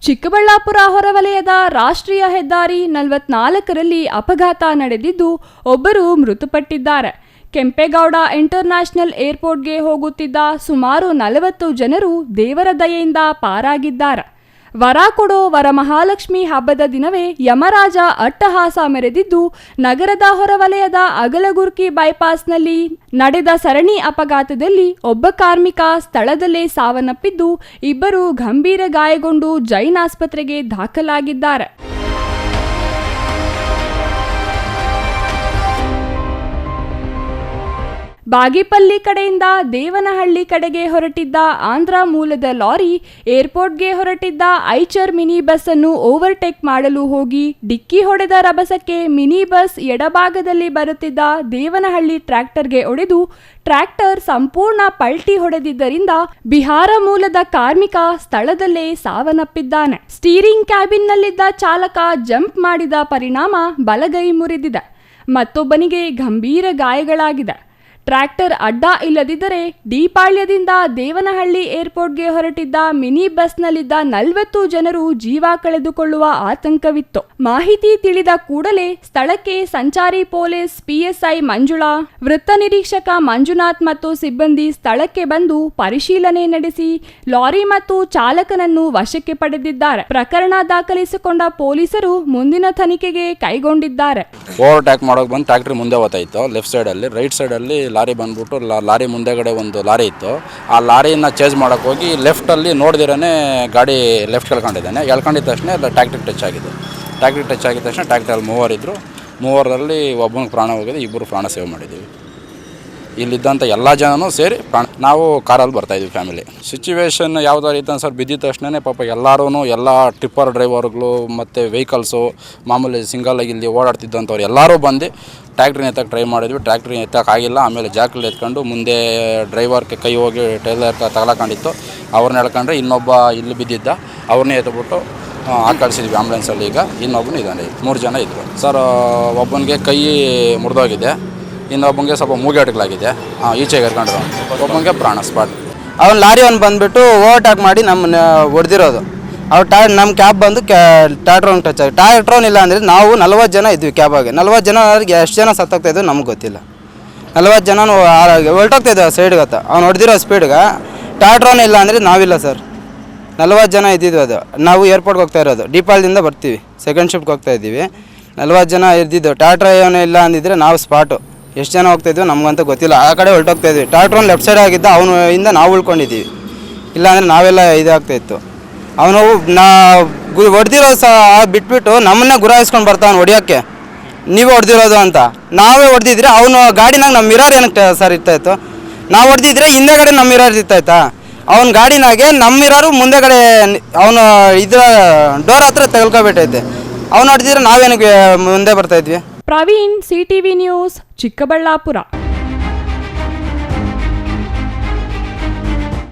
ಚಿಕ್ಕಬಳ್ಳಾಪುರ ಹೊರವಲಯದ ರಾಷ್ಟ್ರೀಯ ಹೆದ್ದಾರಿ 44ರಲ್ಲಿ ಅಪಘಾತ ನಡೆದಿದ್ದು ಒಬ್ಬರು ಮೃತಪಟ್ಟಿದ್ದಾರೆ. ಕೆಂಪೇಗೌಡ ಇಂಟರ್ನ್ಯಾಷನಲ್ ಏರ್ಪೋರ್ಟ್ಗೆ ಹೋಗುತ್ತಿದ್ದ ಸುಮಾರು 40 ಜನರು ದೇವರ ದಯೆಯಿಂದ ಪಾರಾಗಿದ್ದಾರೆ. ವರ ಕೊಡೋ ವರಮಹಾಲಕ್ಷ್ಮಿ ಹಬ್ಬದ ದಿನವೇ ಯಮರಾಜ ಅಟ್ಟಹಾಸ ಮೆರೆದಿದ್ದು, ನಗರದ ಹೊರವಲಯದ ಅಗಲಗುರ್ಕಿ ಬೈಪಾಸ್ನಲ್ಲಿ ನಡೆದ ಸರಣಿ ಅಪಘಾತದಲ್ಲಿ ಒಬ್ಬ ಕಾರ್ಮಿಕ ಸ್ಥಳದಲ್ಲೇ ಸಾವನ್ನಪ್ಪಿದ್ದು, ಇಬ್ಬರು ಗಂಭೀರ ಗಾಯಗೊಂಡು ಜೈನ್ ಆಸ್ಪತ್ರೆಗೆ ದಾಖಲಾಗಿದ್ದಾರೆ. ಬಾಗೇಪಲ್ಲಿ ಕಡೆಯಿಂದ ದೇವನಹಳ್ಳಿ ಕಡೆಗೆ ಹೊರಟಿದ್ದ ಆಂಧ್ರ ಮೂಲದ ಲಾರಿ ಏರ್ಪೋರ್ಟ್ಗೆ ಹೊರಟಿದ್ದ ಐಚರ್ ಮಿನಿ ಬಸ್ ಅನ್ನು ಓವರ್ಟೇಕ್ ಮಾಡಲು ಹೋಗಿ ಡಿಕ್ಕಿ ಹೊಡೆದ ರಭಸಕ್ಕೆ ಮಿನಿ ಬಸ್ ಎಡಭಾಗದಲ್ಲಿ ಬರುತ್ತಿದ್ದ ದೇವನಹಳ್ಳಿ ಟ್ರ್ಯಾಕ್ಟರ್ಗೆ ಹೊಡೆದು ಟ್ರ್ಯಾಕ್ಟರ್ ಸಂಪೂರ್ಣ ಪಲ್ಟಿ ಹೊಡೆದಿದ್ದರಿಂದ ಬಿಹಾರ ಮೂಲದ ಕಾರ್ಮಿಕ ಸ್ಥಳದಲ್ಲೇ ಸಾವನ್ನಪ್ಪಿದ್ದಾನೆ. ಸ್ಟೀರಿಂಗ್ ಕ್ಯಾಬಿನ್ನಲ್ಲಿದ್ದ ಚಾಲಕ ಜಂಪ್ ಮಾಡಿದ ಪರಿಣಾಮ ಬಲಗೈ ಮುರಿದಿದೆ. ಮತ್ತೊಬ್ಬನಿಗೆ ಗಂಭೀರ ಗಾಯಗಳಾಗಿದೆ. ಟ್ರ್ಯಾಕ್ಟರ್ ಅಡ್ಡ ಇಲ್ಲದಿದ್ದರೆ ಡಿಪಾಳ್ಯದಿಂದ ದೇವನಹಳ್ಳಿ ಏರ್ಪೋರ್ಟ್ಗೆ ಹೊರಟಿದ್ದ ಮಿನಿ ಬಸ್ನಲ್ಲಿದ್ದ 40 ಜನರು ಜೀವ ಕಳೆದುಕೊಳ್ಳುವ ಆತಂಕವಿತ್ತು. ಮಾಹಿತಿ ತಿಳಿದ ಕೂಡಲೇ ಸ್ಥಳಕ್ಕೆ ಸಂಚಾರಿ ಪೊಲೀಸ್ ಪಿಎಸ್ಐ ಮಂಜುಳಾ, ವೃತ್ತ ನಿರೀಕ್ಷಕ ಮಂಜುನಾಥ್ ಮತ್ತು ಸಿಬ್ಬಂದಿ ಸ್ಥಳಕ್ಕೆ ಬಂದು ಪರಿಶೀಲನೆ ನಡೆಸಿ ಲಾರಿ ಮತ್ತು ಚಾಲಕನನ್ನು ವಶಕ್ಕೆ ಪಡೆದಿದ್ದಾರೆ. ಪ್ರಕರಣ ದಾಖಲಿಸಿಕೊಂಡ ಪೊಲೀಸರು ಮುಂದಿನ ತನಿಖೆಗೆ ಕೈಗೊಂಡಿದ್ದಾರೆ. ಓವರ್ಟೇಕ್ ಮಾಡೋಕೆ ಬಂದು ಟ್ರ್ಯಾಕ್ಟರ್ ಮುಂದೆ ಹೋಗ್ತಾಯಿತ್ತು. ಲೆಫ್ಟ್ ಸೈಡಲ್ಲಿ, ರೈಟ್ ಸೈಡಲ್ಲಿ ಲಾರಿ ಬಂದ್ಬಿಟ್ಟು ಲಾರಿ ಮುಂದೆಗಡೆ ಒಂದು ಲಾರಿ ಇತ್ತು. ಆ ಲಾರಿಯನ್ನು ಚೇಂಜ್ ಮಾಡೋಕ್ಕೆ ಹೋಗಿ ಲೆಫ್ಟಲ್ಲಿ ನೋಡ್ದಿರೇ ಗಾಡಿ ಲೆಫ್ಟ್ ಎಳ್ಕೊಂಡಿದ್ದಾನೆ. ಎಳ್ಕೊಂಡಿದ್ದ ತಕ್ಷಣ ಟ್ರ್ಯಾಕ್ಟ್ರಿಗೆ ಟಚ್ ಆಗಿದೆ. ಟ್ರ್ಯಾಕ್ಟ್ರಿಗೆ ಟಚ್ ಆಗಿದ ತಕ್ಷಣ ಟ್ರ್ಯಾಕ್ಟ್ರಲ್ಲಿ ಮೂವರಿದ್ದರು. ಮೂವರಲ್ಲಿ ಒಬ್ಬನಿಗೆ ಪ್ರಾಣ ಹೋಗಿದೆ, ಇಬ್ಬರು ಪ್ರಾಣ ಸೇವ್ ಮಾಡಿದ್ದೀವಿ. ಇಲ್ಲಿದ್ದಂಥ ಎಲ್ಲ ಜನನೂ ಸೇರಿ ನಾವು ಕಾರಲ್ಲಿ ಬರ್ತಾಯಿದ್ವಿ ಫ್ಯಾಮಿಲಿ. ಸಿಚುವೇಶನ್ ಯಾವುದಾರು ಇತ್ತು ಸರ್, ಬಿದ್ದಿದ ತಕ್ಷಣ ಪಾಪ ಎಲ್ಲರೂ, ಎಲ್ಲ ಟಿಪ್ಪರ್ ಡ್ರೈವರ್ಗಳು ಮತ್ತು ವೆಹಿಕಲ್ಸು, ಮಾಮೂಲಿ ಸಿಂಗಲಾಗಿ ಇಲ್ಲಿ ಓಡಾಡ್ತಿದ್ದಂಥವ್ರು ಎಲ್ಲರೂ ಬಂದು ಟ್ರ್ಯಾಕ್ಟ್ರಿನ ಎತ್ತಕ್ಕೆ ಟ್ರೈ ಮಾಡಿದ್ವಿ. ಟ್ರ್ಯಾಕ್ಟ್ರಿನ ಎತ್ತಕ್ಕಾಗಿಲ್ಲ. ಆಮೇಲೆ ಜಾಕಲ್ಲಿ ಎತ್ಕೊಂಡು ಮುಂದೆ ಡ್ರೈವರ್ಗೆ ಕೈ ಹೋಗಿ ಟೈಲರ್ ತಗೊಳಕೊಂಡಿತ್ತು. ಅವ್ರನ್ನ ಎಳ್ಕೊಂಡ್ರೆ ಇನ್ನೊಬ್ಬ ಇಲ್ಲಿ ಬಿದ್ದಿದ್ದ, ಅವ್ರನ್ನೇ ಎತ್ಬಿಟ್ಟು ಕಳಿಸಿದ್ವಿ ಆ್ಯಂಬುಲೆನ್ಸಲ್ಲಿ. ಈಗ ಇನ್ನೊಬ್ಬನು ಇದ್ದಾನೆ. 3 ಜನ ಇದ್ದರು ಸರ್. ಒಬ್ಬನಿಗೆ ಕೈ ಮುರಿದೋಗಿದೆ, ಇನ್ನೊಬ್ಬನಿಗೆ ಸ್ವಲ್ಪ ಮೂಗೇಟ್ಗಳಾಗಿದೆ, ಈಚೆಗೆ ಎರ್ಕೊಂಡ್ರು. ಒಬ್ಬನಿಗೆ ಪ್ರಾಣ ಸ್ಪಾಟ್. ಅವ್ನು ಲಾರಿ ಅವ್ನು ಬಂದುಬಿಟ್ಟು ಓವರ್ಟೇಕ್ ಮಾಡಿ ನಮ್ಮನ್ನ ಹೊಡೆದಿರೋದು. ಅವ್ರು ನಮ್ಮ ಕ್ಯಾಬ್ ಬಂದು ಟ್ರ್ಯಾಕ್ಟ್ರೋನ್ ಟಚ್ ಆಗಿ, ಟ್ರ್ಯಾಕ್ಟ್ರೋನ್ ಇಲ್ಲ ಅಂದರೆ ನಾವು 40 ಜನ ಇದ್ವಿ ಕ್ಯಾಬಾಗೆ. 40 ಜನ ಎಷ್ಟು ಜನ ಸತ್ತೋಗ್ತಾಯಿದ್ವು ನಮ್ಗೆ ಗೊತ್ತಿಲ್ಲ. 40 ಜನ ಹೊರಟೋಗ್ತಾಯಿದ್ವಿ ಸೈಡ್ಗತ್ತ. ಅವ್ನು ಹೊಡೆದಿರೋ ಸ್ಪೀಡ್ಗೆ ಟ್ರ್ಯಾಕ್ಟ್ರೋನ್ ಇಲ್ಲ ಅಂದರೆ ನಾವಿಲ್ಲ ಸರ್. 40 ಜನ ಇದ್ದಿದ್ವಿ. ಅದು ನಾವು ಏರ್ಪೋರ್ಟ್ಗೆ ಹೋಗ್ತಾ ಇರೋದು, ಡಿಪಾಲ್ದಿಂದ ಬರ್ತೀವಿ, ಸೆಕೆಂಡ್ ಶಿಫ್ಟ್ಗೆ ಹೋಗ್ತಾ ಇದ್ದೀವಿ. 40 ಜನ ಇದ್ದಿದ್ದು. ಟ್ರ್ಯಾಕ್ಟ್ರ್ ಇಲ್ಲ ಅಂದಿದ್ರೆ ನಾವು ಸ್ಪಾಟು. ಎಷ್ಟು ಜನ ಹೋಗ್ತಾಯಿದ್ವಿ ನಮಗಂತ ಗೊತ್ತಿಲ್ಲ. ಆ ಕಡೆ ಹೊರಟೋಗ್ತಾಯಿದ್ವಿ. ಟ್ರ್ಯಾಕ್ಟ್ರೋನ್ ಲೆಫ್ಟ್ ಸೈಡ್ ಆಗಿದ್ದ, ಅವನಿಂದ ನಾವು ಉಳ್ಕೊಂಡಿದ್ದೀವಿ. ಇಲ್ಲಾಂದರೆ ನಾವೆಲ್ಲ ಇದಾಗ್ತಾಯಿತ್ತು. ಅವನು ಹೊಡೆದಿರೋ ಬಿಟ್ಬಿಟ್ಟು ನಮ್ಮನ್ನೇ ಗುರಾಯಿಸ್ಕೊಂಡು ಬರ್ತಾವನು ಹೊಡಿಯೋಕ್ಕೆ, ನೀವೇ ಹೊಡೆದಿರೋದು ಅಂತ. ನಾವೇ ಹೊಡೆದಿದ್ರೆ ಅವನು ಗಾಡಿನಾಗ ನಮ್ಮ ಮಿರರ್ ಏನಕ್ಕೆ ಸರ್ ಇರ್ತಾಯಿತ್ತು? ನಾವು ಹೊಡೆದಿದ್ರೆ ಹಿಂದೆಗಡೆ ನಮ್ಮ ಮಿರರ್ ಇರ್ತಾಯಿತ್ತಾ? ಅವ್ನ ಗಾಡಿನಾಗೆ ನಮ್ಮ ಮಿರರು ಮುಂದೆಗಡೆ ಅವನು ಇದ್ರ ಡೋರ್ ಹತ್ರ ತೆಗೆಲ್ಕೊಬಿಟ್ಟೈತೆ. ಅವ್ನು ಹೊಡೆದಿದ್ರೆ ನಾವೇನಕ್ಕೆ ಮುಂದೆ ಬರ್ತಾಯಿದ್ವಿ. Praveen, CTV news, Chikkaballapur.